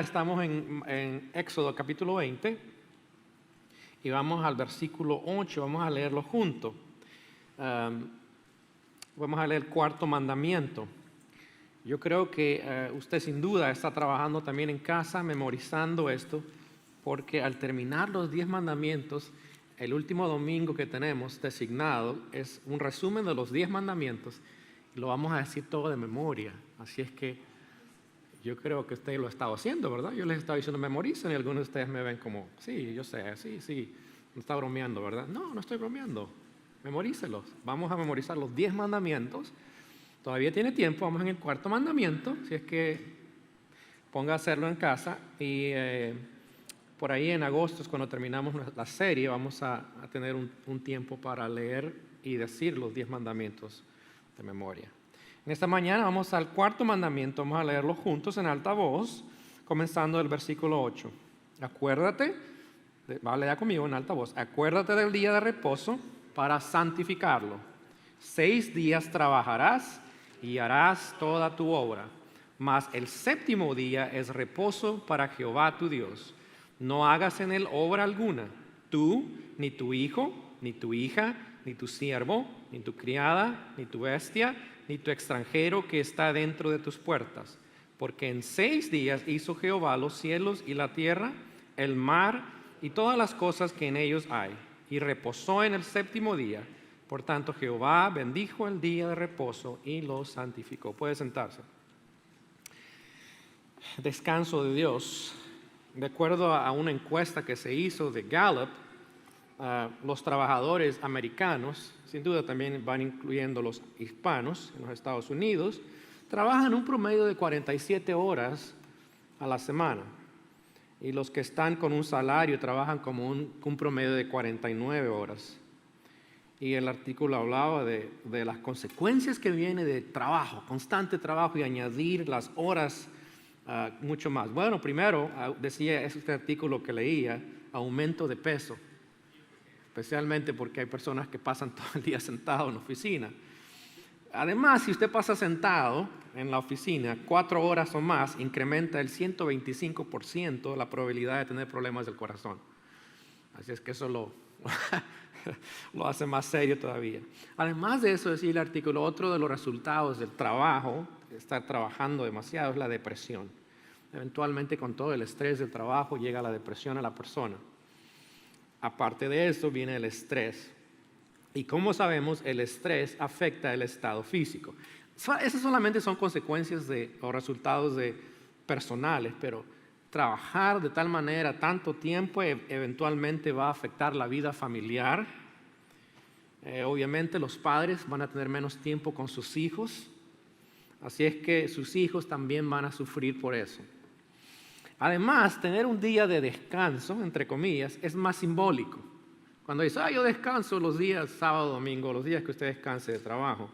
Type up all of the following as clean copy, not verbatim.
Estamos en Éxodo capítulo 20 y vamos al versículo 8, vamos a leerlo juntos. Vamos a leer el cuarto mandamiento. Yo creo que usted sin duda está trabajando también en casa, memorizando esto, porque al terminar los 10 mandamientos, el último domingo que tenemos designado es un resumen de los 10 mandamientos y lo vamos a decir todo de memoria. Así es que yo creo que usted lo ha estado haciendo, ¿verdad? Yo les estaba diciendo memoricen y algunos de ustedes me ven como, sí, yo sé, sí, no está bromeando, ¿verdad? No, no estoy bromeando, memorícelos. Vamos a memorizar los 10 mandamientos. Todavía tiene tiempo, vamos en el cuarto mandamiento, si es que ponga a hacerlo en casa y por ahí en agosto es cuando terminamos la serie, vamos a tener un tiempo para leer y decir los 10 mandamientos de memoria. En esta mañana vamos al cuarto mandamiento, vamos a leerlo juntos en alta voz, comenzando del versículo 8. Acuérdate, va a leer conmigo en alta voz, acuérdate del día de reposo para santificarlo. 6 días trabajarás y harás toda tu obra, mas el séptimo día es reposo para Jehová tu Dios. No hagas en él obra alguna, tú, ni tu hijo, ni tu hija, ni tu siervo, ni tu criada, ni tu bestia, ni tu extranjero que está dentro de tus puertas. Porque en 6 días hizo Jehová los cielos y la tierra, el mar y todas las cosas que en ellos hay, y reposó en el séptimo día. Por tanto, Jehová bendijo el día de reposo y lo santificó. Puede sentarse. Descanso de Dios. De acuerdo a una encuesta que se hizo de Gallup, los trabajadores americanos, sin duda también van incluyendo los hispanos en los Estados Unidos, trabajan un promedio de 47 horas a la semana. Y los que están con un salario trabajan como un promedio de 49 horas. Y el artículo hablaba de las consecuencias que viene de trabajo, constante trabajo y añadir las horas mucho más. Bueno, primero decía este artículo que leía, aumento de peso. Especialmente porque hay personas que pasan todo el día sentado en la oficina. Además, si usted pasa sentado en la oficina 4 horas o más, incrementa el 125% la probabilidad de tener problemas del corazón. Así es que eso lo hace más serio todavía. Además de eso, decía el artículo, otro de los resultados del trabajo, estar trabajando demasiado, es la depresión. Eventualmente, con todo el estrés del trabajo, llega la depresión a la persona. Aparte de eso viene el estrés. Y como sabemos, el estrés afecta el estado físico. Esas solamente son consecuencias o resultados personales, pero trabajar de tal manera tanto tiempo eventualmente va a afectar la vida familiar. Obviamente los padres van a tener menos tiempo con sus hijos, así es que sus hijos también van a sufrir por eso. Además, tener un día de descanso, entre comillas, es más simbólico. Cuando dice, yo descanso los días sábado, domingo, los días que usted descanse de trabajo.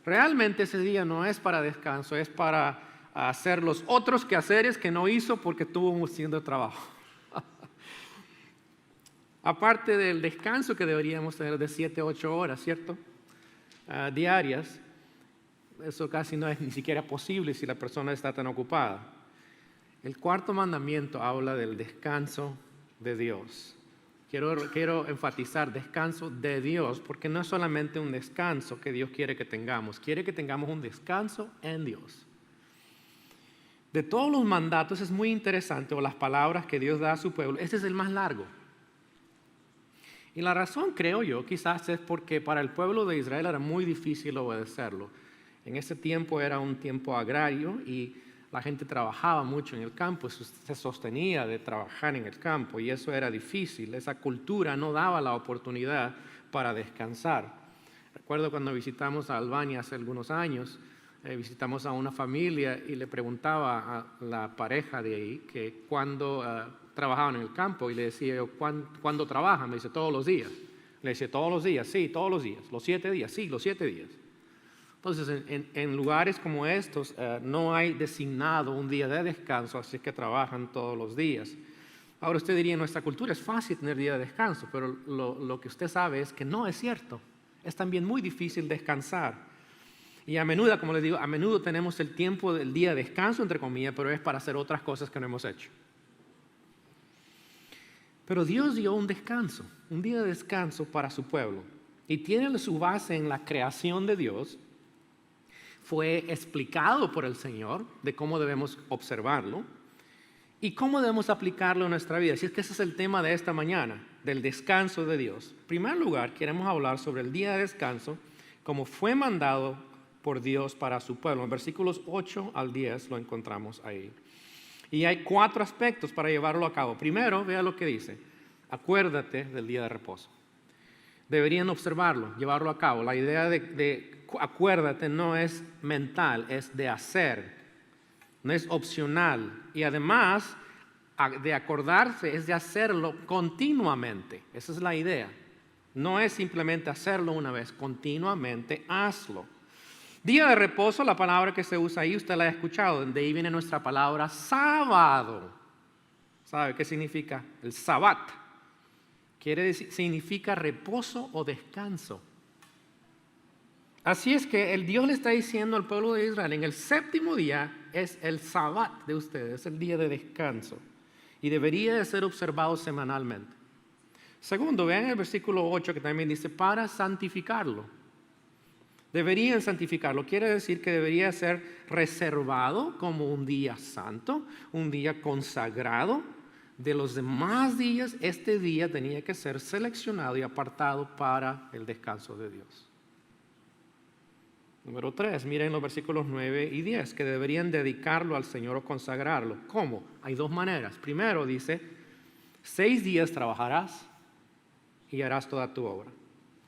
Realmente ese día no es para descanso, es para hacer los otros quehaceres que no hizo porque estuvo haciendo trabajo. Aparte del descanso que deberíamos tener de 7 a 8 horas, ¿cierto? Diarias, eso casi no es ni siquiera posible si la persona está tan ocupada. El cuarto mandamiento habla del descanso de Dios. Quiero enfatizar descanso de Dios, porque no es solamente un descanso que Dios quiere que tengamos un descanso en Dios. De todos los mandatos es muy interesante, o las palabras que Dios da a su pueblo, este es el más largo. Y la razón, creo yo, quizás es porque para el pueblo de Israel era muy difícil obedecerlo. En ese tiempo era un tiempo agrario y la gente trabajaba mucho en el campo, se sostenía de trabajar en el campo y eso era difícil. Esa cultura no daba la oportunidad para descansar. Recuerdo cuando visitamos a Albania hace algunos años, visitamos a una familia y le preguntaba a la pareja de ahí que cuando trabajaban en el campo y le decía yo, ¿cuándo trabajan? Me dice, todos los días. Le decía, ¿todos los días? Sí, todos los días. ¿Los 7 días? Sí, los 7 días. Entonces, en lugares como estos no hay designado un día de descanso, así que trabajan todos los días. Ahora usted diría, en nuestra cultura es fácil tener día de descanso, pero lo que usted sabe es que no es cierto. Es también muy difícil descansar. Y a menudo, como les digo, a menudo tenemos el tiempo del día de descanso, entre comillas, pero es para hacer otras cosas que no hemos hecho. Pero Dios dio un descanso, un día de descanso para su pueblo. Y tiene su base en la creación de Dios. Fue explicado por el Señor de cómo debemos observarlo y cómo debemos aplicarlo en nuestra vida. Así es que ese es el tema de esta mañana, del descanso de Dios. En primer lugar, queremos hablar sobre el día de descanso, como fue mandado por Dios para su pueblo. En versículos 8 al 10 lo encontramos ahí. Y hay 4 aspectos para llevarlo a cabo. Primero, vea lo que dice. Acuérdate del día de reposo. Deberían observarlo, llevarlo a cabo. La idea de acuérdate no es mental, es de hacer. No es opcional. Y además, de acordarse es de hacerlo continuamente. Esa es la idea. No es simplemente hacerlo una vez, continuamente hazlo. Día de reposo, la palabra que se usa ahí, usted la ha escuchado, de ahí viene nuestra palabra sábado. ¿Sabe qué significa? El sabat. Significa reposo o descanso. Así es que el Dios le está diciendo al pueblo de Israel, en el séptimo día es el sabat de ustedes, es el día de descanso. Y debería de ser observado semanalmente. Segundo, vean el versículo 8 que también dice, para santificarlo. Deberían santificarlo. Quiere decir que debería ser reservado como un día santo, un día consagrado. De los demás días, este día tenía que ser seleccionado y apartado para el descanso de Dios. Número 3, miren los versículos 9 y 10, que deberían dedicarlo al Señor o consagrarlo. ¿Cómo? Hay 2 maneras. Primero dice, 6 días trabajarás y harás toda tu obra.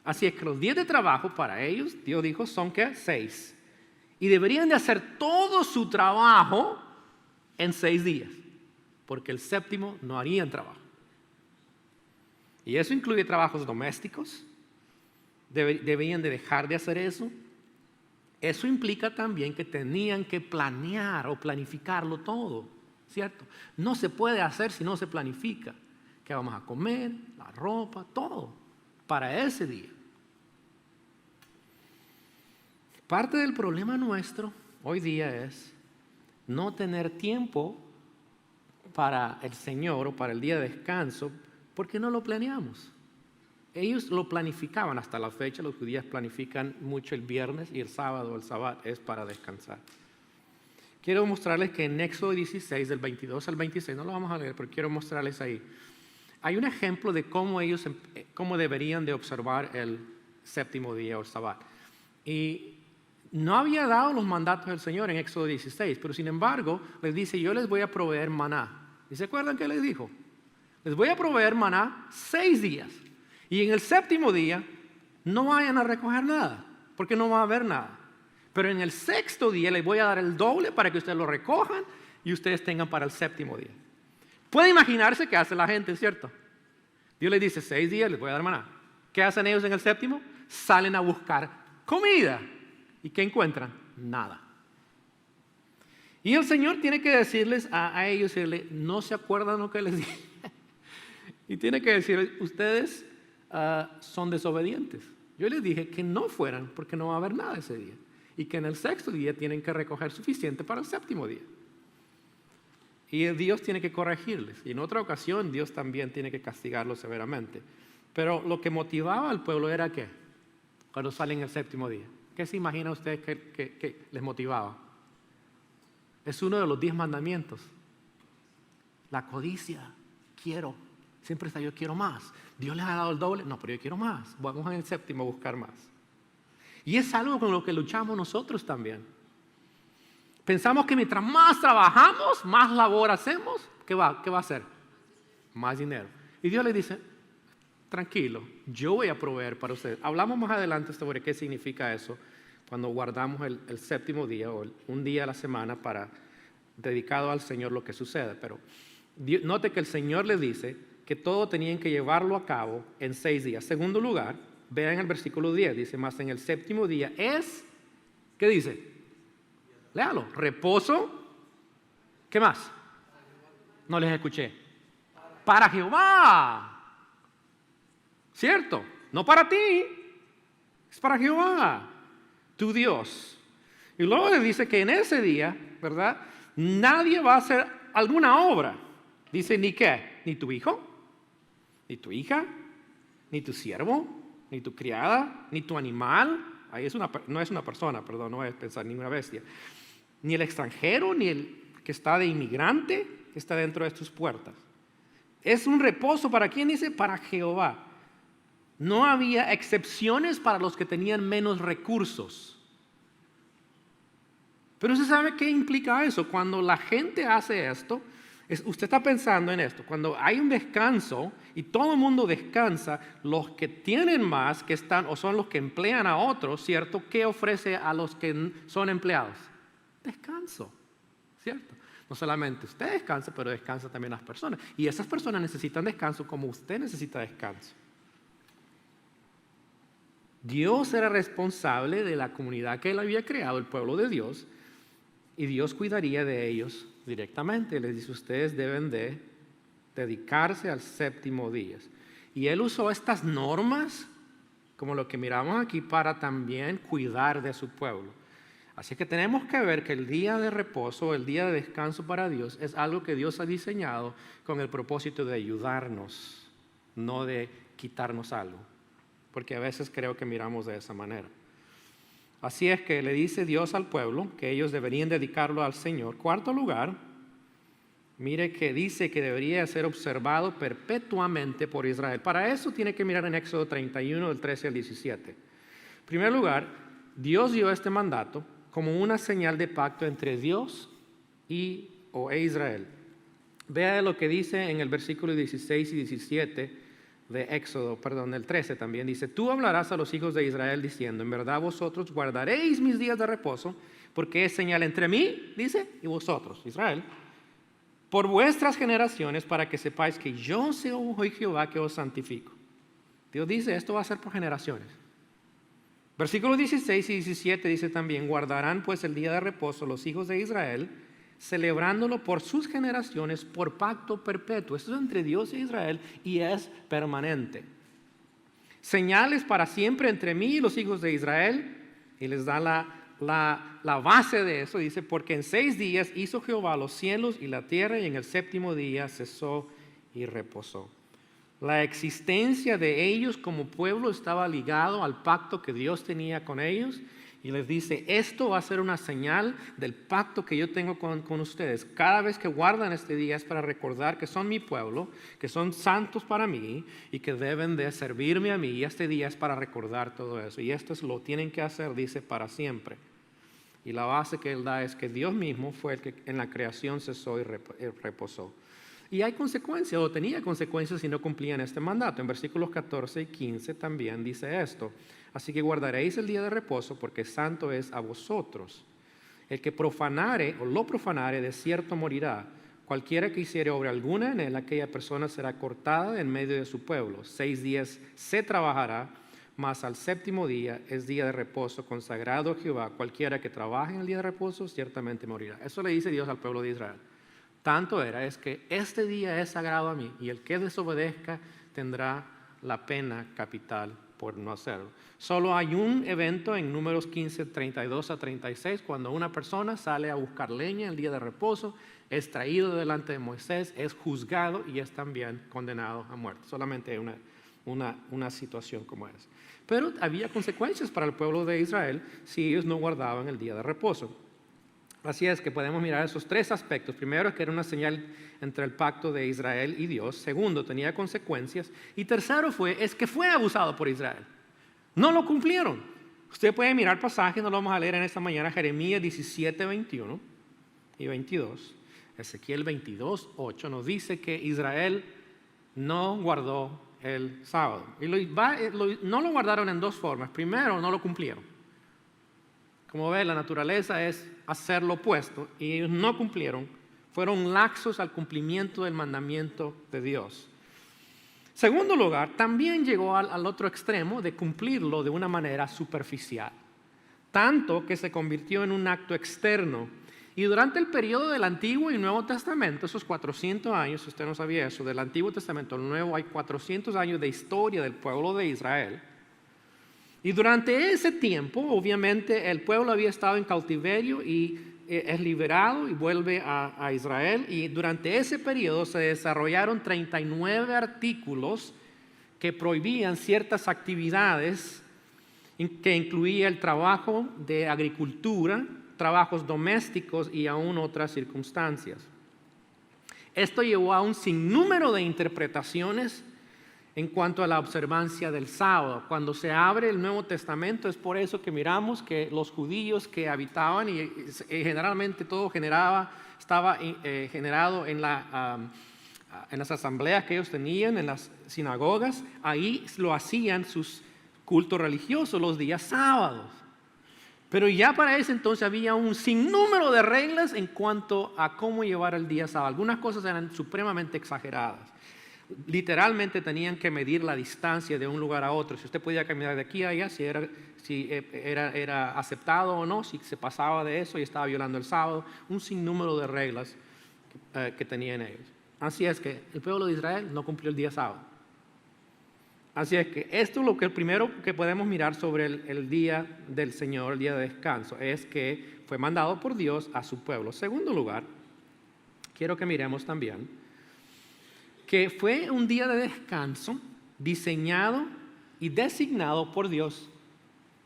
Así es que los días de trabajo para ellos, Dios dijo, son ¿qué? 6. Y deberían de hacer todo su trabajo en 6 días, porque el séptimo no harían trabajo. Y eso incluye trabajos domésticos, deberían de dejar de hacer eso. Eso implica también que tenían que planear o planificarlo todo, ¿cierto? No se puede hacer si no se planifica. ¿Qué vamos a comer? La ropa, todo. Para ese día. Parte del problema nuestro hoy día es no tener tiempo para el Señor o para el día de descanso porque no lo planeamos. Ellos lo planificaban hasta la fecha, los judíos planifican mucho el viernes y el sábado, el sabbat, es para descansar. Quiero mostrarles que en Éxodo 16, del 22 al 26, no lo vamos a leer, pero quiero mostrarles ahí. Hay un ejemplo de cómo deberían de observar el séptimo día o el sabbat. Y no había dado los mandatos del Señor en Éxodo 16, pero sin embargo les dice, yo les voy a proveer maná. ¿Y se acuerdan qué les dijo? Les voy a proveer maná 6 días. Y en el séptimo día no vayan a recoger nada, porque no va a haber nada. Pero en el sexto día les voy a dar el doble para que ustedes lo recojan y ustedes tengan para el séptimo día. Puede imaginarse qué hace la gente, ¿cierto? Dios les dice, 6 días les voy a dar maná. ¿Qué hacen ellos en el séptimo? Salen a buscar comida. ¿Y qué encuentran? Nada. Y el Señor tiene que decirles a ellos, no se acuerdan lo que les dije. Y tiene que decirles, ustedes son desobedientes. Yo les dije que no fueran porque no va a haber nada ese día. Y que en el sexto día tienen que recoger suficiente para el séptimo día. Y Dios tiene que corregirles. Y en otra ocasión Dios también tiene que castigarlos severamente. Pero lo que motivaba al pueblo era ¿qué? Cuando salen el séptimo día. ¿Qué se imagina usted que les motivaba? Es uno de los 10 mandamientos. La codicia. Quiero. Siempre está yo quiero más. Dios les ha dado el doble. No, pero yo quiero más. Vamos en el séptimo a buscar más. Y es algo con lo que luchamos nosotros también. Pensamos que mientras más trabajamos, más labor hacemos, ¿qué va a hacer? Más dinero. Y Dios le dice, tranquilo, yo voy a proveer para ustedes. Hablamos más adelante sobre qué significa eso cuando guardamos el séptimo día o un día a la semana para dedicado al Señor lo que sucede. Pero note que el Señor le dice que todo tenían que llevarlo a cabo en 6 días. Segundo lugar, vean el versículo 10, dice, más en el séptimo día es, ¿qué dice? Léalo, reposo, ¿qué más? No les escuché. Para Jehová. ¿Cierto? No para ti, es para Jehová, tu Dios. Y luego le dice que en ese día, ¿verdad? Nadie va a hacer alguna obra. Dice, ¿ni qué? Ni tu hijo, ni tu hija, ni tu siervo, ni tu criada, ni tu animal. Ahí no es una persona, perdón, no es pensar ni una bestia. Ni el extranjero, ni el que está de inmigrante, que está dentro de tus puertas. Es un reposo, ¿para quién dice? Para Jehová. No había excepciones para los que tenían menos recursos. Pero usted sabe qué implica eso. Cuando la gente hace esto, usted está pensando en esto. Cuando hay un descanso y todo el mundo descansa, los que tienen más, que están o son los que emplean a otros, ¿cierto? ¿Qué ofrece a los que son empleados? Descanso, ¿cierto? No solamente usted descansa, pero descansa también las personas. Y esas personas necesitan descanso como usted necesita descanso. Dios era responsable de la comunidad que Él había creado, el pueblo de Dios, y Dios cuidaría de ellos directamente. Les dice, ustedes deben de dedicarse al séptimo día. Y Él usó estas normas, como lo que miramos aquí, para también cuidar de su pueblo. Así que tenemos que ver que el día de reposo, el día de descanso para Dios, es algo que Dios ha diseñado con el propósito de ayudarnos, no de quitarnos algo. Porque a veces creo que miramos de esa manera. Así es que le dice Dios al pueblo que ellos deberían dedicarlo al Señor. Cuarto lugar, mire que dice que debería ser observado perpetuamente por Israel. Para eso tiene que mirar en Éxodo 31, del 13 al 17. En primer lugar, Dios dio este mandato como una señal de pacto entre Dios e Israel. Vea lo que dice en el versículo 16 y 17 de Éxodo, el 13 también. Dice, tú hablarás a los hijos de Israel diciendo, en verdad vosotros guardaréis mis días de reposo, porque es señal entre mí, dice, y vosotros, Israel, por vuestras generaciones, para que sepáis que yo soy Jehová que os santifico. Dios dice, esto va a ser por generaciones. Versículos 16 y 17 dice también, guardarán pues el día de reposo los hijos de Israel, celebrándolo por sus generaciones, por pacto perpetuo. Esto es entre Dios e Israel y es permanente. Señales para siempre entre mí y los hijos de Israel. Y les da la base de eso. Dice, porque en 6 días hizo Jehová los cielos y la tierra, y en el séptimo día cesó y reposó. La existencia de ellos como pueblo estaba ligado al pacto que Dios tenía con ellos. Y les dice, esto va a ser una señal del pacto que yo tengo con ustedes. Cada vez que guardan este día es para recordar que son mi pueblo, que son santos para mí y que deben de servirme a mí. Y este día es para recordar todo eso. Y esto lo tienen que hacer, dice, para siempre. Y la base que Él da es que Dios mismo fue el que en la creación cesó y reposó. Y hay consecuencias, o tenía consecuencias si no cumplían este mandato. En versículos 14 y 15 también dice esto. Así que guardaréis el día de reposo, porque santo es a vosotros. El que profanare o lo profanare, de cierto morirá. Cualquiera que hiciere obra alguna en él, aquella persona será cortada en medio de su pueblo. 6 días se trabajará, mas al séptimo día es día de reposo consagrado a Jehová. Cualquiera que trabaje en el día de reposo, ciertamente morirá. Eso le dice Dios al pueblo de Israel. Tanto es que este día es sagrado a mí, y el que desobedezca tendrá la pena capital por no hacerlo. Solo hay un evento en Números 15, 32 a 36, cuando una persona sale a buscar leña el día de reposo, es traído delante de Moisés, es juzgado y es también condenado a muerte. Solamente una situación como esa. Pero había consecuencias para el pueblo de Israel si ellos no guardaban el día de reposo. Así es que podemos mirar esos 3 aspectos. Primero, es que era una señal entre el pacto de Israel y Dios. Segundo, tenía consecuencias. Y tercero es que fue abusado por Israel. No lo cumplieron. Usted puede mirar pasajes, no lo vamos a leer en esta mañana, Jeremías 17, 21 y 22. Ezequiel 22, 8 nos dice que Israel no guardó el sábado. Y no lo guardaron en 2 formas. Primero, no lo cumplieron. Como ve, la naturaleza es hacer lo opuesto y ellos no cumplieron. Fueron laxos al cumplimiento del mandamiento de Dios. Segundo lugar, también llegó al otro extremo de cumplirlo de una manera superficial. Tanto que se convirtió en un acto externo. Y durante el periodo del Antiguo y Nuevo Testamento, esos 400 años, si usted no sabía eso, del Antiguo Testamento al Nuevo hay 400 años de historia del pueblo de Israel. Y durante ese tiempo, obviamente, el pueblo había estado en cautiverio y es liberado y vuelve a Israel. Y durante ese periodo se desarrollaron 39 artículos que prohibían ciertas actividades que incluía el trabajo de agricultura, trabajos domésticos y aún otras circunstancias. Esto llevó a un sinnúmero de interpretaciones en cuanto a la observancia del sábado. Cuando se abre el Nuevo Testamento es por eso que miramos que los judíos que habitaban y generalmente todo estaba generado en las asambleas que ellos tenían, en las sinagogas, ahí lo hacían sus cultos religiosos los días sábados. Pero ya para ese entonces había un sinnúmero de reglas en cuanto a cómo llevar el día sábado. Algunas cosas eran supremamente exageradas. Literalmente tenían que medir la distancia de un lugar a otro. Si usted podía caminar de aquí a allá, si era aceptado o no, si se pasaba de eso y estaba violando el sábado. Un sinnúmero de reglas que tenían ellos. Así es que el pueblo de Israel no cumplió el día sábado. Así es que esto es lo que el primero que podemos mirar sobre el día del Señor, el día de descanso, es que fue mandado por Dios a su pueblo. Segundo lugar, quiero que miremos también que fue un día de descanso diseñado y designado por Dios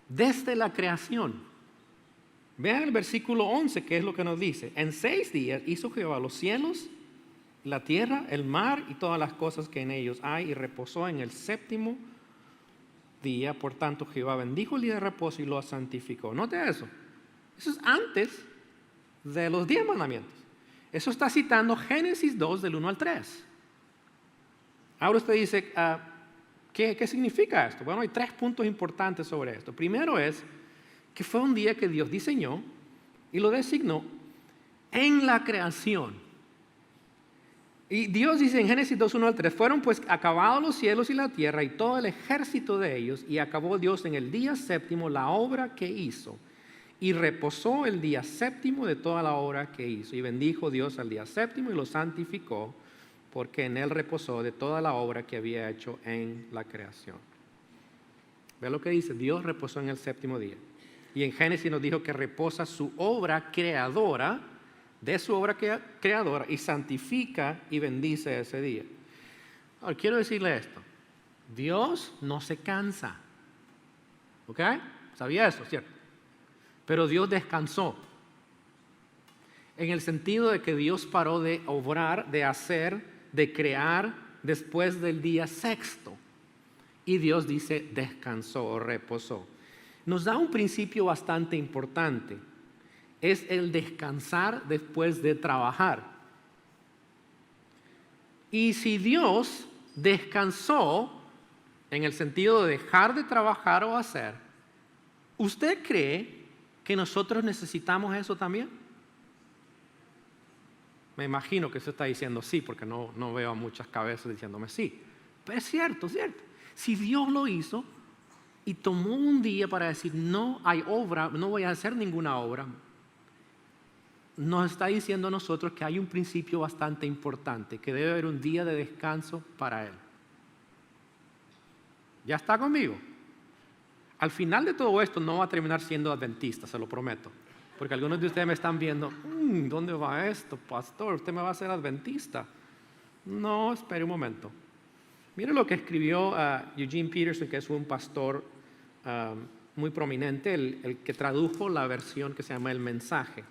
desde la creación. Vean el versículo 11, que es lo que nos dice. En 6 días hizo Jehová los cielos, la tierra, el mar y todas las cosas que en ellos hay, y reposó en el 7º día. Por tanto, Jehová bendijo el día de reposo y lo santificó. Note eso. Eso es antes de los 10 mandamientos. Eso está citando Génesis 2 del 1 al 3. Ahora usted dice, ¿qué significa esto? Bueno, hay 3 puntos importantes sobre esto. Primero es que fue un día que Dios diseñó y lo designó en la creación. Y Dios dice en Génesis 2, 1 al 3, fueron pues acabados los cielos y la tierra y todo el ejército de ellos, y acabó Dios en el día 7º la obra que hizo, y reposó el día 7º de toda la obra que hizo, y bendijo Dios al día 7º y lo santificó, porque en él reposó de toda la obra que había hecho en la creación. ¿Ve lo que dice? Dios reposó en el 7º día. Y en Génesis nos dijo que reposa su obra creadora, de su obra creadora, y santifica y bendice ese día. Ahora, quiero decirle esto. Dios no se cansa. ¿Ok? ¿Sabía eso? ¿Cierto? Pero Dios descansó. En el sentido de que Dios paró de obrar, de hacer, de crear después del día 6º. Y Dios dice descansó o reposó. Nos da un principio bastante importante. Es el descansar después de trabajar. Y si Dios descansó, en el sentido de dejar de trabajar o hacer, ¿usted cree que nosotros necesitamos eso también? Me imagino que usted está diciendo sí, porque no veo a muchas cabezas diciéndome sí. Pero es cierto, cierto. Si Dios lo hizo y tomó un día para decir no hay obra, no voy a hacer ninguna obra, nos está diciendo a nosotros que hay un principio bastante importante, que debe haber un día de descanso para Él. ¿Ya está conmigo? Al final de todo esto no va a terminar siendo adventista, se lo prometo. Porque algunos de ustedes me están viendo, ¿dónde va esto, pastor? ¿Usted me va a hacer adventista? No, espere un momento. Mire lo que escribió Eugene Peterson, que es un pastor muy prominente, el que tradujo la versión que se llama El Mensaje.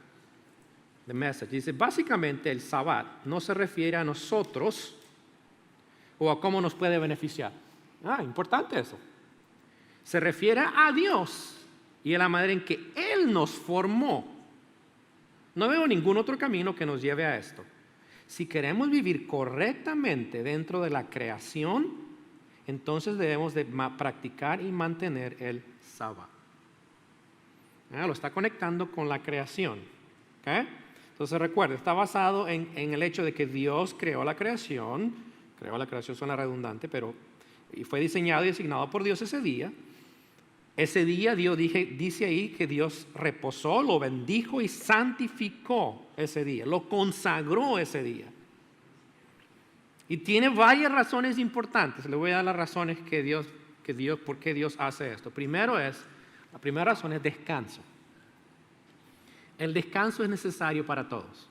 The Message. Dice, básicamente el Sabbat no se refiere a nosotros o a cómo nos puede beneficiar. Importante eso. Se refiere a Dios y a la manera en que Él nos formó. No veo ningún otro camino que nos lleve a esto. Si queremos vivir correctamente dentro de la creación, entonces debemos de practicar y mantener el Sabbat. Lo está conectando con la creación. ¿Okay? Entonces recuerda, está basado en el hecho de que Dios creó la creación suena redundante, pero y fue diseñado y designado por Dios ese día. Ese día Dios dice ahí que Dios reposó, lo bendijo y santificó ese día, lo consagró ese día. Y tiene varias razones importantes. Le voy a dar las razones que Dios ¿Por qué Dios hace esto? La primera razón es descanso. El descanso es necesario para todos.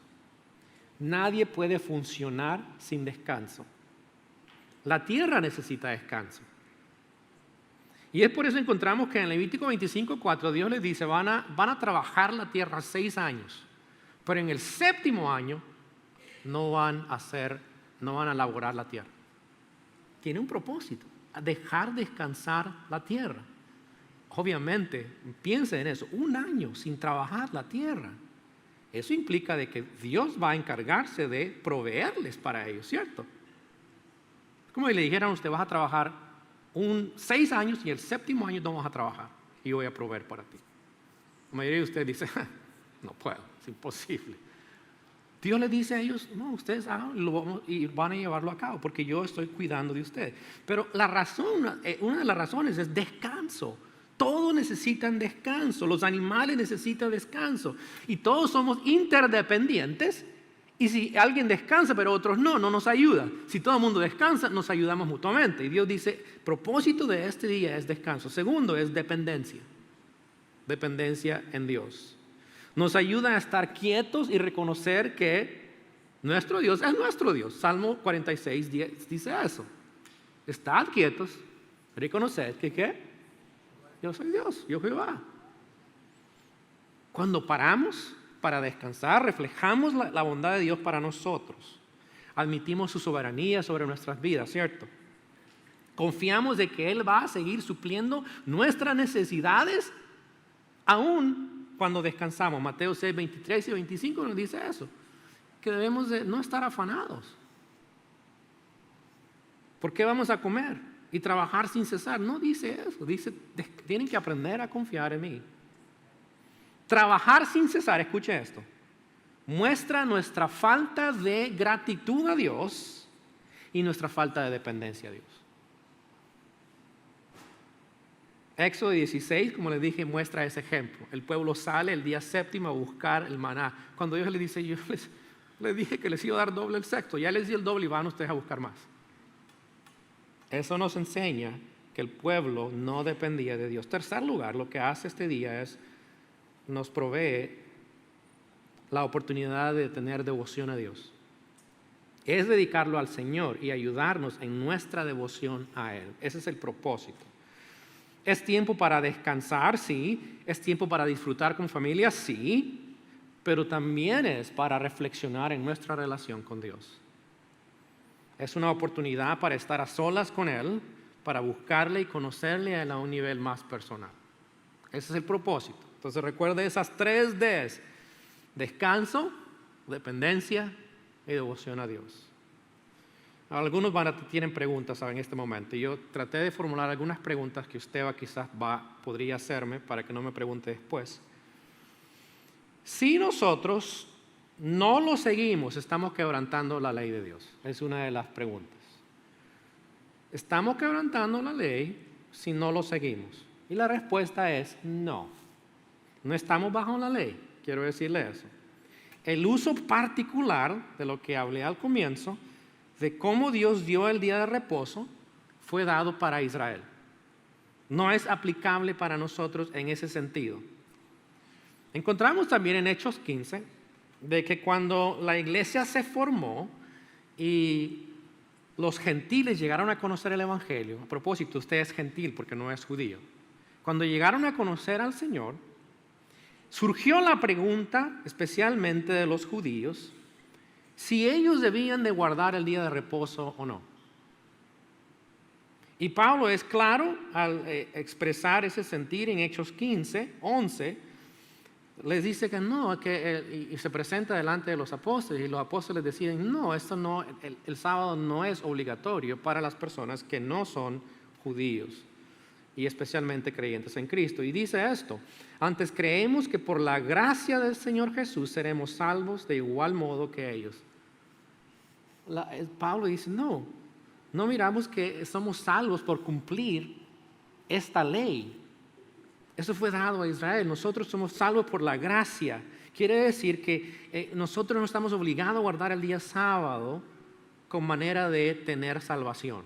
Nadie puede funcionar sin descanso. La tierra necesita descanso. Y es por eso encontramos que en Levítico 25:4 Dios les dice, van a trabajar la tierra 6 años, pero en el 7º año no van a laborar la tierra. Tiene un propósito, dejar descansar la tierra. Obviamente, piensen en eso, 1 año sin trabajar la tierra. Eso implica de que Dios va a encargarse de proveerles para ellos, ¿cierto? Como si le dijeran, usted vas a trabajar 6 años y el 7º año no vas a trabajar y yo voy a proveer para ti. La mayoría de ustedes dice, no puedo, es imposible. Dios les dice a ellos, no, ustedes háganlo y van a llevarlo a cabo porque yo estoy cuidando de ustedes. Pero una de las razones es descanso. Todos necesitan descanso, los animales necesitan descanso y todos somos interdependientes. Y si alguien descansa pero otros no nos ayuda. Si todo el mundo descansa, nos ayudamos mutuamente. Y Dios dice, propósito de este día es descanso. Segundo es dependencia. Dependencia en Dios. Nos ayuda a estar quietos y reconocer que nuestro Dios es nuestro Dios. Salmo 46:10 dice eso. Estad quietos, reconoced que ¿qué? Yo soy Dios, yo Jehová. Cuando paramos para descansar, reflejamos la bondad de Dios para nosotros. Admitimos su soberanía sobre nuestras vidas, ¿cierto? Confiamos de que Él va a seguir supliendo nuestras necesidades aún cuando descansamos. Mateo 6:23 y 25 nos dice eso, que debemos de no estar afanados. ¿Por qué vamos a comer y trabajar sin cesar? No dice eso, dice tienen que aprender a confiar en mí. Trabajar sin cesar, escuche esto, muestra nuestra falta de gratitud a Dios y nuestra falta de dependencia a Dios. Éxodo 16, como les dije, muestra ese ejemplo. El pueblo sale el día 7º a buscar el maná. Cuando Dios les dice, yo les dije que les iba a dar doble el sexto, ya les di el doble y van ustedes a buscar más. Eso nos enseña que el pueblo no dependía de Dios. Tercer lugar, lo que hace este día es nos provee la oportunidad de tener devoción a Dios. Es dedicarlo al Señor y ayudarnos en nuestra devoción a Él. Ese es el propósito. ¿Es tiempo para descansar? Sí. ¿Es tiempo para disfrutar con familia? Sí. Pero también es para reflexionar en nuestra relación con Dios. Es una oportunidad para estar a solas con Él, para buscarle y conocerle a Él a un nivel más personal. Ese es el propósito. Entonces recuerde esas 3 Ds: descanso, dependencia y devoción a Dios. Algunos tienen preguntas en este momento. Yo traté de formular algunas preguntas que usted podría hacerme para que no me pregunte después. Si nosotros no lo seguimos, estamos quebrantando la ley de Dios. Es una de las preguntas. ¿Estamos quebrantando la ley si no lo seguimos? Y la respuesta es no. No estamos bajo la ley, quiero decirle eso. El uso particular de lo que hablé al comienzo, de cómo Dios dio el día de reposo, fue dado para Israel. No es aplicable para nosotros en ese sentido. Encontramos también en Hechos 15 de que cuando la iglesia se formó y los gentiles llegaron a conocer el Evangelio, a propósito, usted es gentil porque no es judío, cuando llegaron a conocer al Señor, surgió la pregunta, especialmente de los judíos, si ellos debían de guardar el día de reposo o no. Y Pablo es claro al expresar ese sentir en Hechos 15:11, les dice que no, y se presenta delante de los apóstoles, y los apóstoles deciden, no, el sábado no es obligatorio para las personas que no son judíos, y especialmente creyentes en Cristo. Y dice esto: antes creemos que por la gracia del Señor Jesús seremos salvos de igual modo que ellos. Pablo dice, no miramos que somos salvos por cumplir esta ley. Eso fue dado a Israel. Nosotros somos salvos por la gracia. Quiere decir que nosotros no estamos obligados a guardar el día sábado con manera de tener salvación.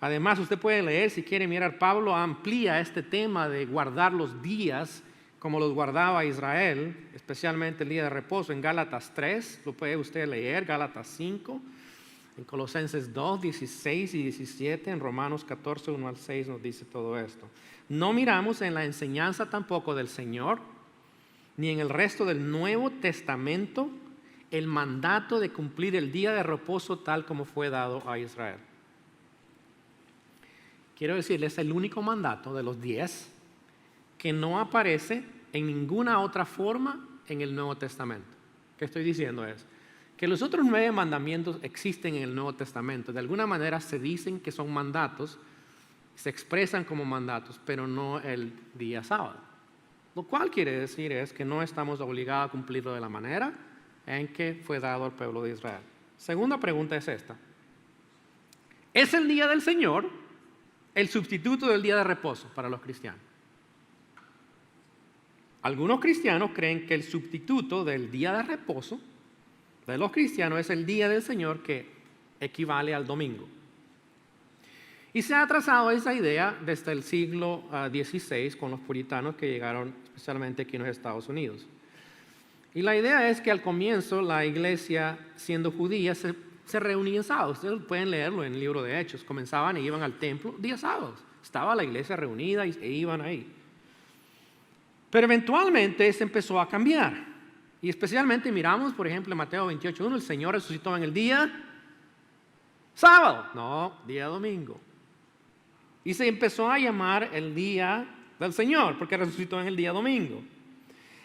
Además, usted puede leer, si quiere mirar, Pablo amplía este tema de guardar los días como los guardaba Israel, especialmente el día de reposo, en Gálatas 3, lo puede usted leer, Gálatas 5, en Colosenses 2, 16 y 17, en Romanos 14, 1 al 6 nos dice todo esto. No miramos en la enseñanza tampoco del Señor, ni en el resto del Nuevo Testamento, el mandato de cumplir el día de reposo tal como fue dado a Israel. Quiero decirles, es el único mandato de los 10 que no aparece en ninguna otra forma en el Nuevo Testamento. ¿Qué estoy diciendo? Es que los otros 9 mandamientos existen en el Nuevo Testamento. De alguna manera se dicen que son mandatos, se expresan como mandatos, pero no el día sábado. Lo cual quiere decir es que no estamos obligados a cumplirlo de la manera en que fue dado al pueblo de Israel. Segunda pregunta es esta. ¿Es el día del Señor el sustituto del día de reposo para los cristianos? Algunos cristianos creen que el sustituto del día de reposo de los cristianos es el día del Señor, que equivale al domingo. Y se ha trazado esa idea desde el siglo XVI con los puritanos que llegaron especialmente aquí en los Estados Unidos. Y la idea es que al comienzo la iglesia, siendo judía, se reunía sábados. Ustedes pueden leerlo en el libro de Hechos. Comenzaban e iban al templo días sábados. Estaba la iglesia reunida e iban ahí. Pero eventualmente se empezó a cambiar. Y especialmente miramos, por ejemplo, en Mateo 28:1, el Señor resucitó en el día sábado. No, día domingo. Y se empezó a llamar el día del Señor, porque resucitó en el día domingo.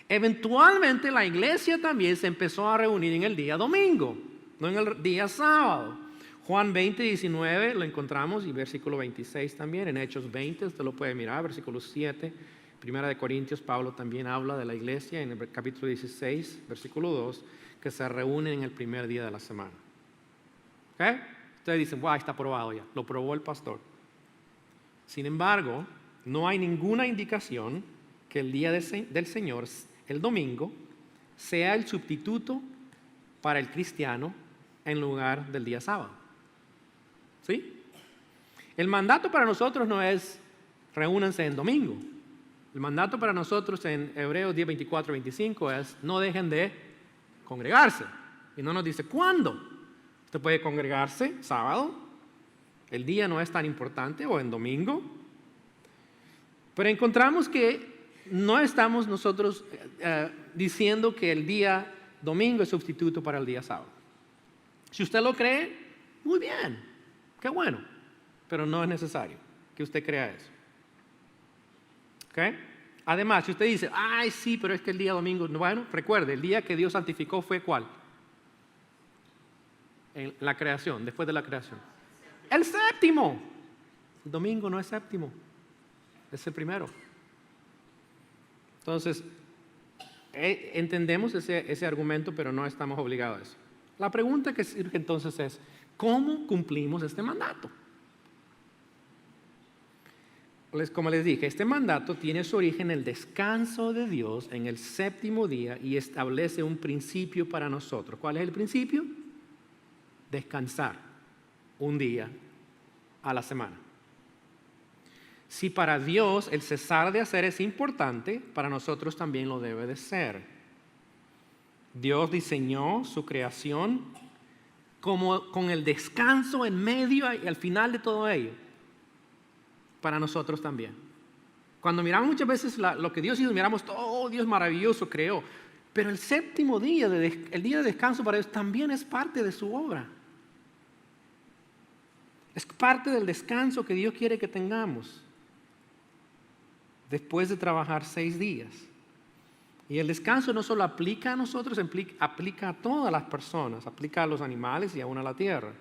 Eventualmente la iglesia también se empezó a reunir en el día domingo, no en el día sábado. Juan 20:19 lo encontramos, y versículo 26 también. En Hechos 20 usted lo puede mirar, versículo 7. Primera de Corintios, Pablo también habla de la iglesia en el capítulo 16, versículo 2, que se reúnen en el primer día de la semana. ¿Okay? Ustedes dicen, wow, está probado ya, lo probó el pastor. Sin embargo, no hay ninguna indicación que el día del Señor, el domingo, sea el sustituto para el cristiano en lugar del día sábado. ¿Sí? El mandato para nosotros no es reúnanse en domingo. El mandato para nosotros en Hebreos 10, 24, 25 es no dejen de congregarse. Y no nos dice cuándo. Usted puede congregarse sábado, el día no es tan importante, o en domingo. Pero encontramos que no estamos nosotros diciendo que el día domingo es sustituto para el día sábado. Si usted lo cree, muy bien, qué bueno, pero no es necesario que usted crea eso. ¿Okay? Además, si usted dice, ay sí, pero es que el día domingo, bueno, recuerde, el día que Dios santificó fue ¿cuál? En la creación, después de la creación. El séptimo. El domingo no es séptimo, es el primero. Entonces, entendemos ese argumento, pero no estamos obligados a eso. La pregunta que surge entonces es, ¿cómo cumplimos este mandato? Como les dije, este mandato tiene su origen en el descanso de Dios en el séptimo día y establece un principio para nosotros. ¿Cuál es el principio? Descansar un día a la semana. Si para Dios el cesar de hacer es importante, para nosotros también lo debe de ser. Dios diseñó su creación como con el descanso en medio y al final de todo ello. Para nosotros también. Cuando miramos muchas veces lo que Dios hizo, miramos todo, oh, Dios maravilloso creó. Pero el séptimo día, el día de descanso para Dios también es parte de su obra. Es parte del descanso que Dios quiere que tengamos. Después de trabajar 6 días. Y el descanso no solo aplica a nosotros, aplica a todas las personas, aplica a los animales y aún a la tierra.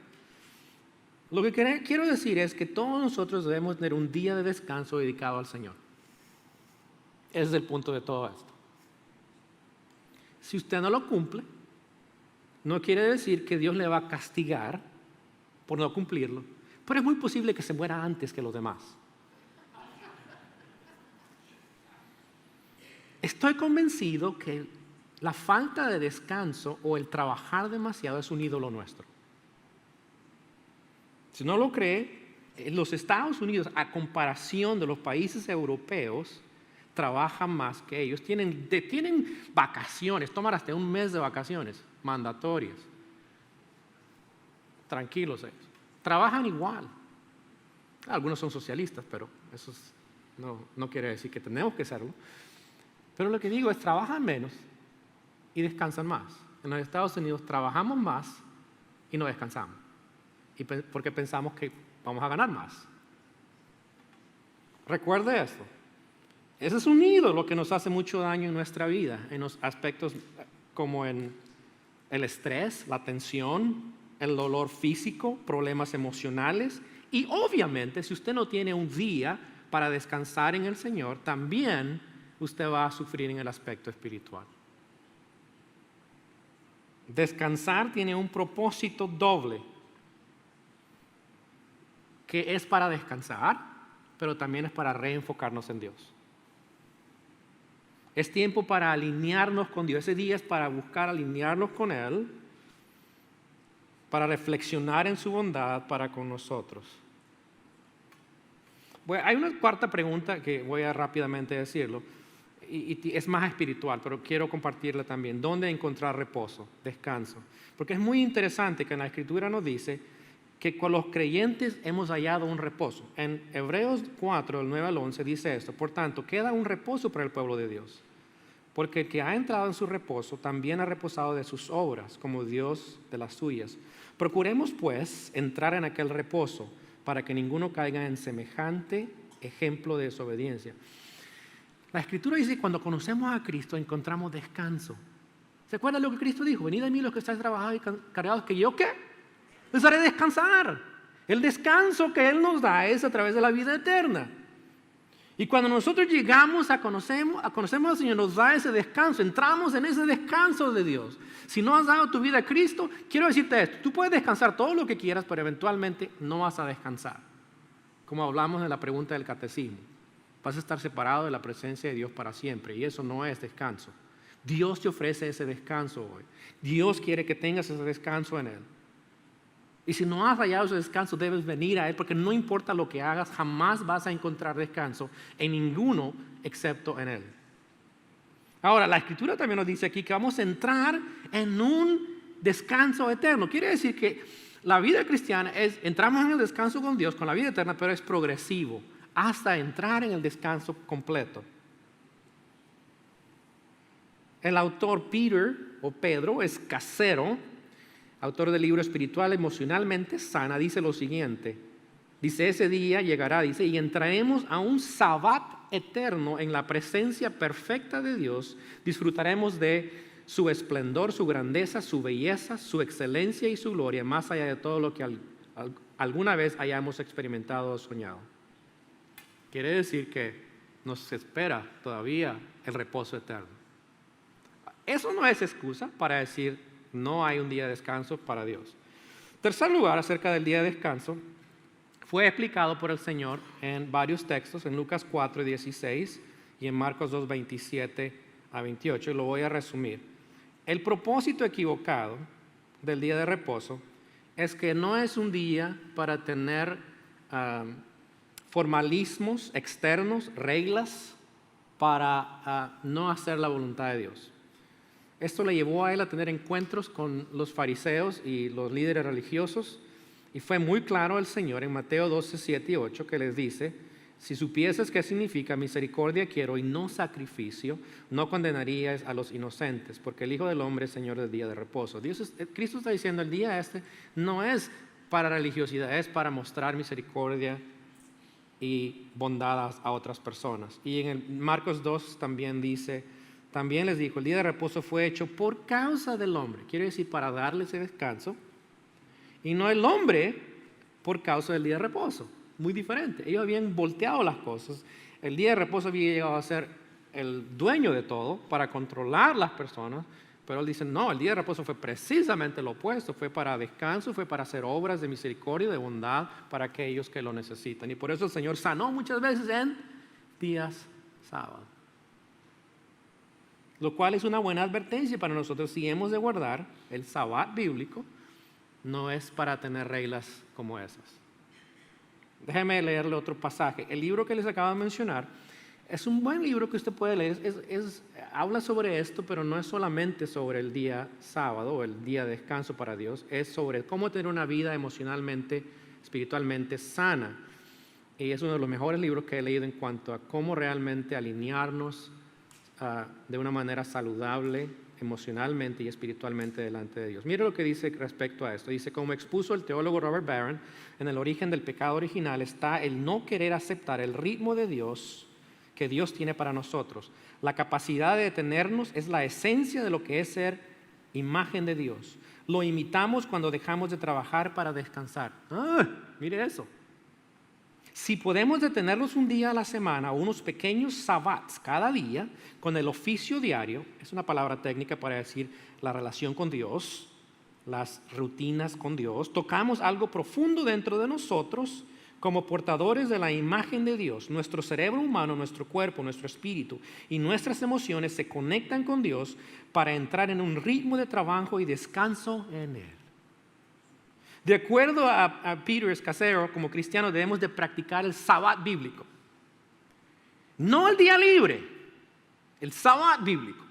Lo que quiero decir es que todos nosotros debemos tener un día de descanso dedicado al Señor. Ese es el punto de todo esto. Si usted no lo cumple, no quiere decir que Dios le va a castigar por no cumplirlo, pero es muy posible que se muera antes que los demás. Estoy convencido que la falta de descanso o el trabajar demasiado es un ídolo nuestro. Si no lo cree, los Estados Unidos, a comparación de los países europeos, trabajan más que ellos. Tienen vacaciones, toman hasta un mes de vacaciones mandatorias. Tranquilos ellos. Trabajan igual. Algunos son socialistas, pero eso no quiere decir que tenemos que serlo. Pero lo que digo es, trabajan menos y descansan más. En los Estados Unidos trabajamos más y no descansamos. Porque pensamos que vamos a ganar más. Recuerde esto. Ese es un ídolo que nos hace mucho daño en nuestra vida, en los aspectos como en el estrés, la tensión, el dolor físico, problemas emocionales. Y obviamente, si usted no tiene un día para descansar en el Señor, también usted va a sufrir en el aspecto espiritual. Descansar tiene un propósito doble, que es para descansar, pero también es para reenfocarnos en Dios. Es tiempo para alinearnos con Dios. Ese día es para buscar alinearnos con Él, para reflexionar en su bondad para con nosotros. Bueno, hay una cuarta pregunta que voy a rápidamente decirlo, y es más espiritual, pero quiero compartirla también. ¿Dónde encontrar reposo, descanso? Porque es muy interesante que en la Escritura nos dice que con los creyentes hemos hallado un reposo. En Hebreos 4, del 9 al 11 dice esto: por tanto, queda un reposo para el pueblo de Dios, porque el que ha entrado en su reposo también ha reposado de sus obras, como Dios de las suyas. Procuremos, pues, entrar en aquel reposo, para que ninguno caiga en semejante ejemplo de desobediencia. La Escritura dice que cuando conocemos a Cristo encontramos descanso. ¿Se acuerdan lo que Cristo dijo? Venid a mí los que estáis trabajados y cargados, que yo, ¿qué? Les haré descansar. El descanso que Él nos da es a través de la vida eterna. Y cuando nosotros llegamos conocemos al Señor, nos da ese descanso, entramos en ese descanso de Dios. Si no has dado tu vida a Cristo, quiero decirte esto: tú puedes descansar todo lo que quieras, pero eventualmente no vas a descansar. Como hablamos en la pregunta del catecismo, vas a estar separado de la presencia de Dios para siempre, y eso no es descanso. Dios te ofrece ese descanso hoy. Dios quiere que tengas ese descanso en Él. Y si no has hallado ese descanso, debes venir a Él, porque no importa lo que hagas, jamás vas a encontrar descanso en ninguno excepto en Él. Ahora, la Escritura también nos dice aquí que vamos a entrar en un descanso eterno. Quiere decir que la vida cristiana entramos en el descanso con Dios, con la vida eterna, pero es progresivo, hasta entrar en el descanso completo. El autor Pedro Escacero, autor del libro Espiritual Emocionalmente Sana, dice lo siguiente. Dice: ese día llegará, dice, y entraremos a un sabbat eterno en la presencia perfecta de Dios. Disfrutaremos de su esplendor, su grandeza, su belleza, su excelencia y su gloria, más allá de todo lo que alguna vez hayamos experimentado o soñado. Quiere decir que nos espera todavía el reposo eterno. Eso no es excusa para decir no hay un día de descanso para Dios. Tercer lugar, acerca del día de descanso, fue explicado por el Señor en varios textos, en Lucas 4:16 y en Marcos 2:27-28. Lo voy a resumir. El propósito equivocado del día de reposo es que no es un día para tener formalismos externos, reglas, para no hacer la voluntad de Dios. Esto le llevó a él a tener encuentros con los fariseos y los líderes religiosos, y fue muy claro el Señor en Mateo 12:7-8 que les dice: si supieses qué significa misericordia quiero y no sacrificio, no condenarías a los inocentes, porque el Hijo del Hombre es Señor del día de reposo. Cristo está diciendo: el día no es para religiosidad, es para mostrar misericordia y bondad a otras personas. Y en el Marcos 2 también dice: también les dijo, el día de reposo fue hecho por causa del hombre. Quiere decir, para darle ese descanso. Y no el hombre por causa del día de reposo. Muy diferente. Ellos habían volteado las cosas. El día de reposo había llegado a ser el dueño de todo, para controlar las personas. Pero él dice, no, el día de reposo fue precisamente lo opuesto. Fue para descanso, fue para hacer obras de misericordia, de bondad para aquellos que lo necesitan. Y por eso el Señor sanó muchas veces en días sábados. Lo cual es una buena advertencia para nosotros. Si hemos de guardar el sabbat bíblico, no es para tener reglas como esas. Déjeme leerle otro pasaje. El libro que les acabo de mencionar es un buen libro que usted puede leer. Habla sobre esto, pero no es solamente sobre el día sábado o el día de descanso para Dios. Es sobre cómo tener una vida emocionalmente, espiritualmente sana. Y es uno de los mejores libros que he leído en cuanto a cómo realmente alinearnos de una manera saludable, emocionalmente y espiritualmente delante de Dios. Mire lo que dice respecto a esto. Dice, como expuso el teólogo Robert Barron, en el origen del pecado original está el no querer aceptar el ritmo de Dios que Dios tiene para nosotros. La capacidad de detenernos es la esencia de lo que es ser imagen de Dios. Lo imitamos cuando dejamos de trabajar para descansar. Mire eso. Si podemos detenernos un día a la semana o unos pequeños sabbats cada día con el oficio diario, es una palabra técnica para decir la relación con Dios, las rutinas con Dios, tocamos algo profundo dentro de nosotros como portadores de la imagen de Dios. Nuestro cerebro humano, nuestro cuerpo, nuestro espíritu y nuestras emociones se conectan con Dios para entrar en un ritmo de trabajo y descanso en Él. De acuerdo a Peter Escacero, como cristianos debemos de practicar el sabbat bíblico. No el día libre, el sabbat bíblico.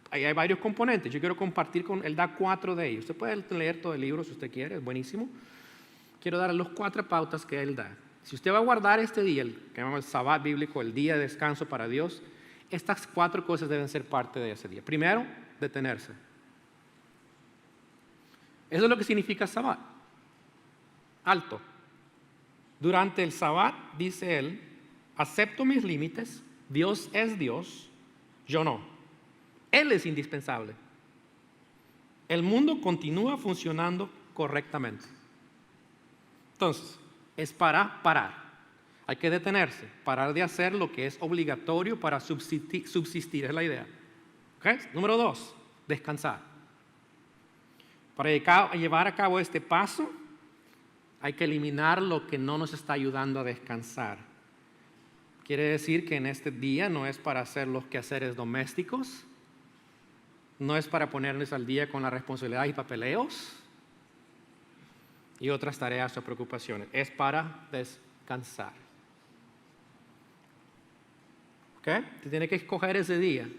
Ahí hay varios componentes. Yo quiero compartir él da 4 de ellos. Usted puede leer todo el libro si usted quiere, es buenísimo. Quiero darle las 4 pautas que él da. Si usted va a guardar este día, el que llamamos el sabbat bíblico, el día de descanso para Dios, estas 4 cosas deben ser parte de ese día. Primero, detenerse. Eso es lo que significa sabbat. Alto. Durante el sabbat, dice él, acepto mis límites, Dios es Dios, yo no. Él es indispensable. El mundo continúa funcionando correctamente. Entonces, es para parar. Hay que detenerse, parar de hacer lo que es obligatorio para subsistir, es la idea. ¿Okay? Número 2, descansar. Para llevar a cabo este paso, hay que eliminar lo que no nos está ayudando a descansar. Quiere decir que en este día no es para hacer los quehaceres domésticos, no es para ponernos al día con las responsabilidades y papeleos y otras tareas o preocupaciones. Es para descansar. ¿Ok? Se tiene que escoger ese día.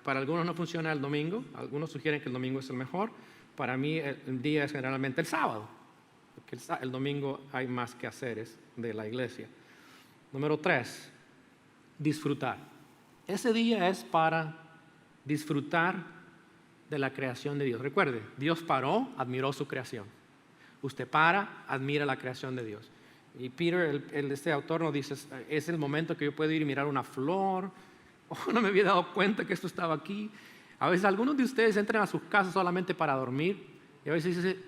Para algunos no funciona el domingo, algunos sugieren que el domingo es el mejor. Para mí el día es generalmente el sábado, porque el domingo hay más quehaceres de la iglesia. Número 3, disfrutar. Ese día es para disfrutar de la creación de Dios. Recuerde, Dios paró, admiró su creación. Usted para, admira la creación de Dios. Y Peter, este autor, nos dice, es el momento que yo puedo ir y mirar una flor. Oh, no me había dado cuenta que esto estaba aquí. A veces algunos de ustedes entran a sus casas solamente para dormir. Y a veces dicen,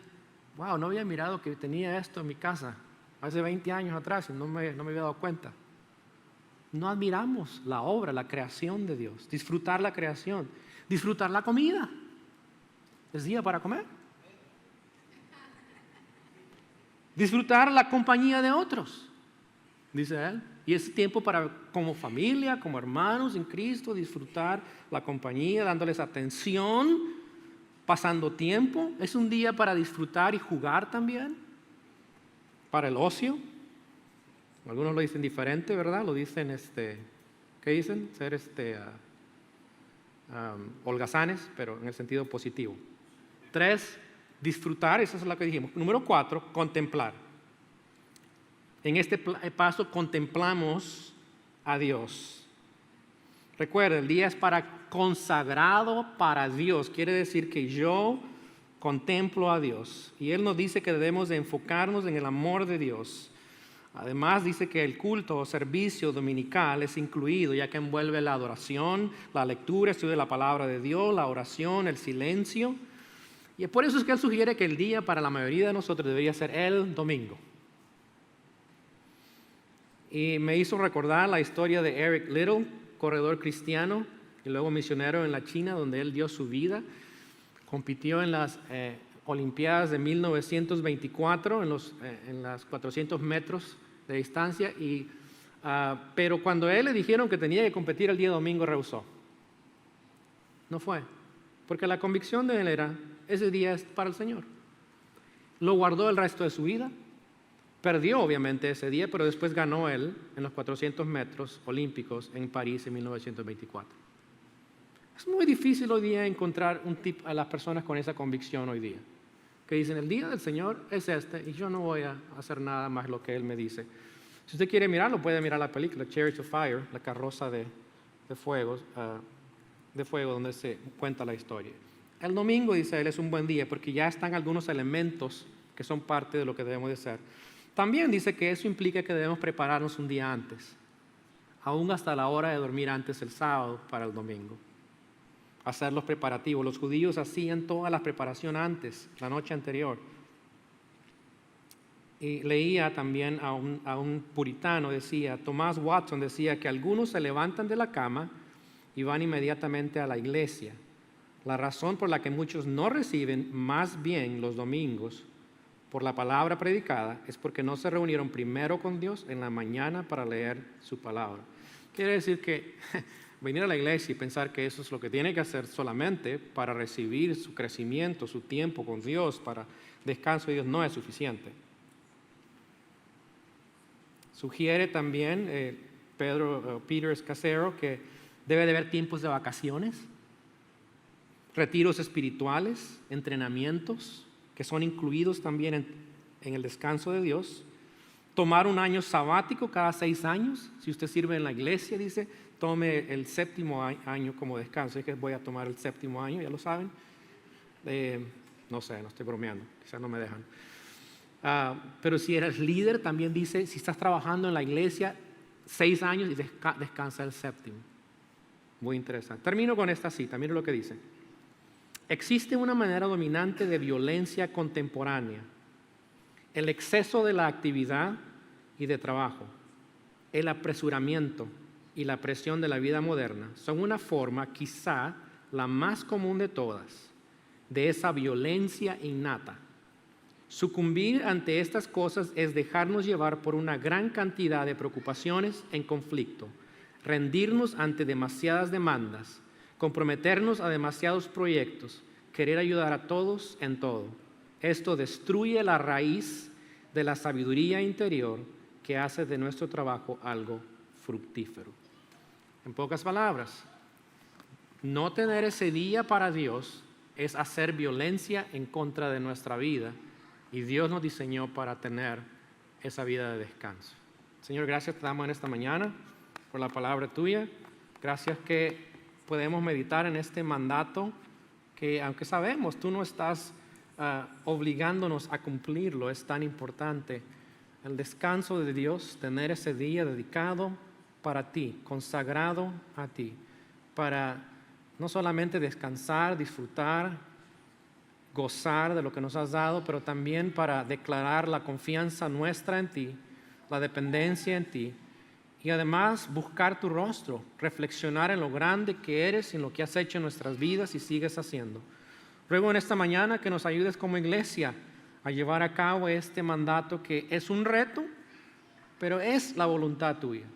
wow, no había mirado que tenía esto en mi casa hace 20 años atrás y no me había dado cuenta. No admiramos la obra, la creación de Dios. Disfrutar la creación. Disfrutar la comida. Es día para comer. Disfrutar la compañía de otros, dice él. Y es tiempo para, como familia, como hermanos en Cristo, disfrutar la compañía, dándoles atención, pasando tiempo. Es un día para disfrutar y jugar también. Para el ocio. Algunos lo dicen diferente, ¿verdad? Lo dicen, ¿qué dicen? Ser holgazanes, pero en el sentido positivo. 3, disfrutar, eso es lo que dijimos. Número 4, contemplar. En este paso contemplamos a Dios. Recuerda, el día es consagrado para Dios. Quiere decir que yo contemplo a Dios. Y Él nos dice que debemos de enfocarnos en el amor de Dios. Además dice que el culto o servicio dominical es incluido, ya que envuelve la adoración, la lectura, estudio de la palabra de Dios, la oración, el silencio. Y por eso es que él sugiere que el día para la mayoría de nosotros debería ser el domingo. Y me hizo recordar la historia de Eric Liddell, corredor cristiano y luego misionero en la China, donde él dio su vida. Compitió en las Olimpiadas de 1924 en las 400 metros de distancia, pero cuando a él le dijeron que tenía que competir el día domingo, rehusó. No fue, porque la convicción de él era, ese día es para el Señor. Lo guardó el resto de su vida, perdió obviamente ese día, pero después ganó él en los 400 metros olímpicos en París en 1924. Es muy difícil hoy día encontrar a las personas con esa convicción hoy día, que dicen, el día del Señor es este y yo no voy a hacer nada más lo que Él me dice. Si usted quiere mirarlo, puede mirar la película Chariots of Fire, la carroza de fuego, donde se cuenta la historia. El domingo, dice él, es un buen día porque ya están algunos elementos que son parte de lo que debemos de hacer. También dice que eso implica que debemos prepararnos un día antes, aún hasta la hora de dormir antes el sábado para el domingo. Hacer los preparativos. Los judíos hacían toda la preparación antes, la noche anterior. Y leía también a un puritano, Thomas Watson decía que algunos se levantan de la cama y van inmediatamente a la iglesia. La razón por la que muchos no reciben más bien los domingos por la palabra predicada es porque no se reunieron primero con Dios en la mañana para leer su palabra. Quiere decir que venir a la iglesia y pensar que eso es lo que tiene que hacer solamente para recibir su crecimiento, su tiempo con Dios, para descanso de Dios, no es suficiente. Sugiere también Peter Escacero que debe de haber tiempos de vacaciones, retiros espirituales, entrenamientos que son incluidos también en el descanso de Dios. Tomar un año sabático cada 6 años. Si usted sirve en la iglesia, dice, tome el 7º año como descanso. Es que voy a tomar el 7º año, ya lo saben. No sé, no estoy bromeando, quizás no me dejan. Pero si eres líder, también dice, si estás trabajando en la iglesia, 6 años y descansa el 7º. Muy interesante. Termino con esta cita, mire lo que dice. Existe una manera dominante de violencia contemporánea. El exceso de la actividad y de trabajo, el apresuramiento y la presión de la vida moderna son una forma, quizá la más común de todas, de esa violencia innata. Sucumbir ante estas cosas es dejarnos llevar por una gran cantidad de preocupaciones en conflicto, rendirnos ante demasiadas demandas, comprometernos a demasiados proyectos, querer ayudar a todos en todo. Esto destruye la raíz de la sabiduría interior que hace de nuestro trabajo algo fructífero. En pocas palabras, no tener ese día para Dios es hacer violencia en contra de nuestra vida y Dios nos diseñó para tener esa vida de descanso. Señor, gracias te damos en esta mañana por la palabra tuya. Gracias que podemos meditar en este mandato que, aunque sabemos, tú no estás obligándonos a cumplirlo, es tan importante. El descanso de Dios, tener ese día dedicado para ti, consagrado a ti, para no solamente descansar, disfrutar, gozar de lo que nos has dado, pero también para declarar la confianza nuestra en ti, la dependencia en ti, y además buscar tu rostro, reflexionar en lo grande que eres y en lo que has hecho en nuestras vidas y sigues haciendo. Ruego en esta mañana que nos ayudes como iglesia a llevar a cabo este mandato que es un reto, pero es la voluntad tuya.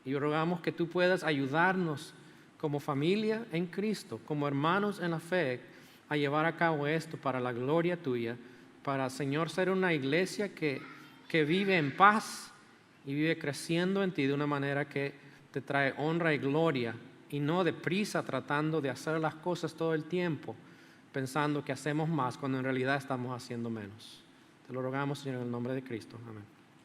Y rogamos que tú puedas ayudarnos como familia en Cristo, como hermanos en la fe, a llevar a cabo esto para la gloria tuya, para, Señor, ser una iglesia que vive en paz y vive creciendo en ti de una manera que te trae honra y gloria, y no deprisa tratando de hacer las cosas todo el tiempo, pensando que hacemos más cuando en realidad estamos haciendo menos. Te lo rogamos, Señor, en el nombre de Cristo. Amén.